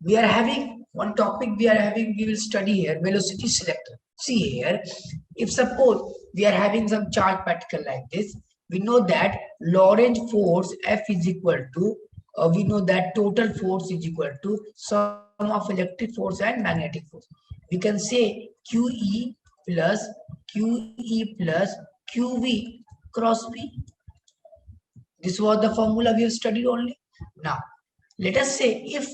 we are having one topic. We will study here velocity selector. See here, if suppose we are having some charge particle like this, we know that Lorentz force F is equal to we know that total force is equal to sum of electric force and magnetic force. We can say QE plus QE plus QV cross V. This was the formula we have studied only. Now let us say if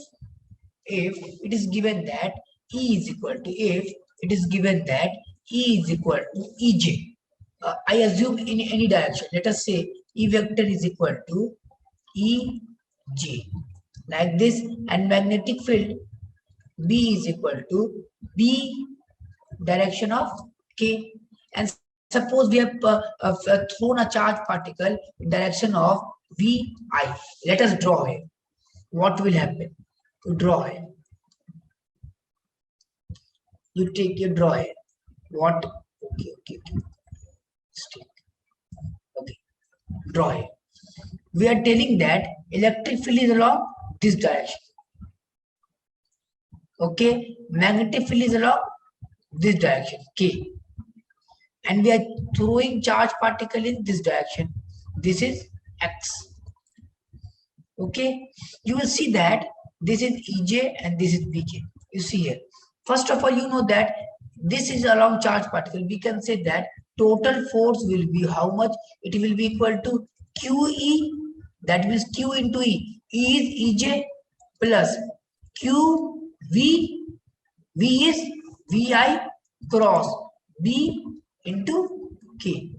it is given that E is equal to, if it is given that E is equal to EJ, I assume in any direction. Let us say E vector is equal to EJ like this, and magnetic field B is equal to B direction of K. And suppose we have thrown a charge particle in direction of VI. Let us draw it. What will happen? To draw it, you take your draw it. What? Okay. Stick. Okay, draw it. We are telling that electric field is along this direction. Okay, magnetic field is along this direction, K. And we are throwing charge particle in this direction. This is X. Okay, you will see that this is EJ and this is BJ. You see here. First of all, you know that this is along charge particle. We can say that total force will be how much? It will be equal to QE, that means Q into E. E is EJ plus QV. V is VI cross B into K.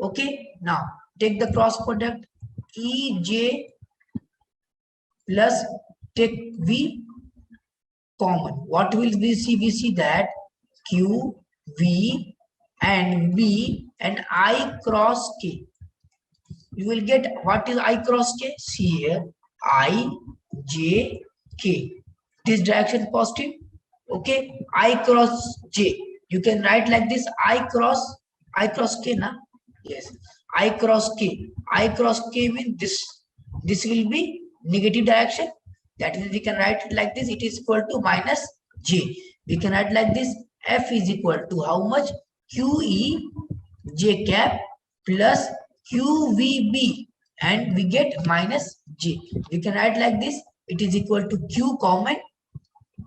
Okay, now take the cross product. EJ plus take V common. What will we see? We see that Q, V and B and I cross K. You will get what is I cross K? See here, I, J, K. This direction positive. Okay, I cross J. You can write like this, I cross K, na? Yes, I cross K. I cross K means this will be negative direction. That is, we can write it like this. It is equal to minus J. We can write like this. F is equal to how much? QE J cap plus QVB, and we get minus J. We can write like this. It is equal to Q common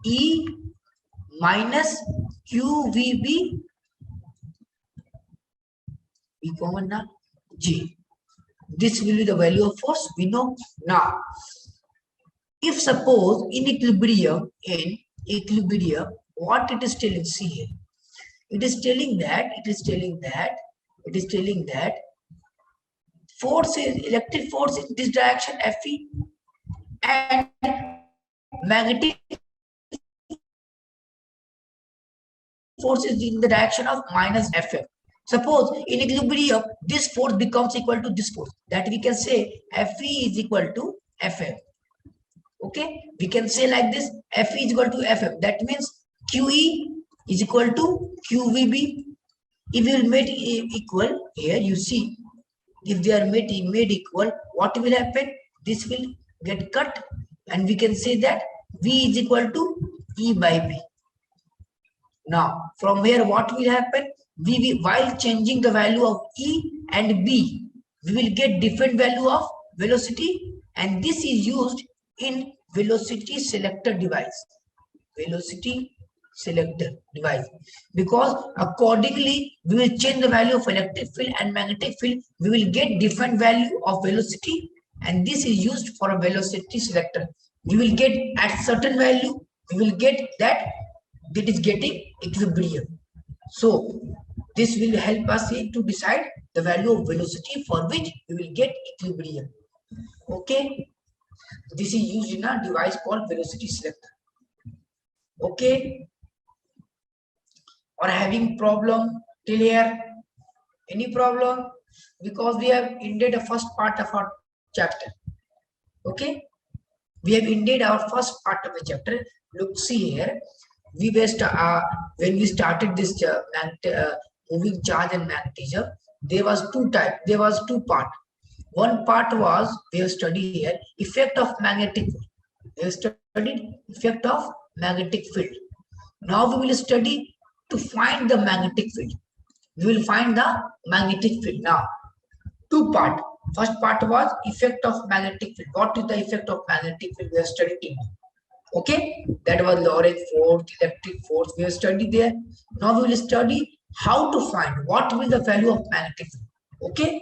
E minus QVB, B common na J. This will be the value of force we know. Now, if suppose in equilibrium, what it is telling? See here, it is telling that force is electric force in this direction Fe, and magnetic force is in the direction of minus Fm. Suppose in equilibrium this force becomes equal to this force, that we can say Fe is equal to Fm. Okay, we can say like this, Fe is equal to Fm. That means QE is equal to QVB. If we will make equal here, you see, if they are made equal, what will happen? This will get cut, and we can say that V is equal to E by B. Now, from here, what will happen? While changing the value of E and B, we will get different value of velocity, and this is used in velocity selector device. Velocity selector device, because accordingly we will change the value of electric field and magnetic field. We will get different value of velocity, and this is used for a velocity selector. We will get at certain value, we will get that is getting equilibrium. So this will help us to decide the value of velocity for which we will get equilibrium. Okay, this is used in a device called velocity selector. Okay, or having problem till here? Any problem? Because we have ended the first part of our chapter. Okay, we have ended our first part of the chapter. Look, see here, we were when we started this moving charge and magnetism, there was two part. One part was, we have studied here, effect of magnetic force. We have studied studied effect of magnetic field. Now we will study to find the magnetic field. We will find the magnetic field. Now, two part. First part was effect of magnetic field. What is the effect of magnetic field? We have studied in. Okay, that was Lorentz force, electric force. We have studied there. Now we will study how to find what will the value of magnetic field. Okay.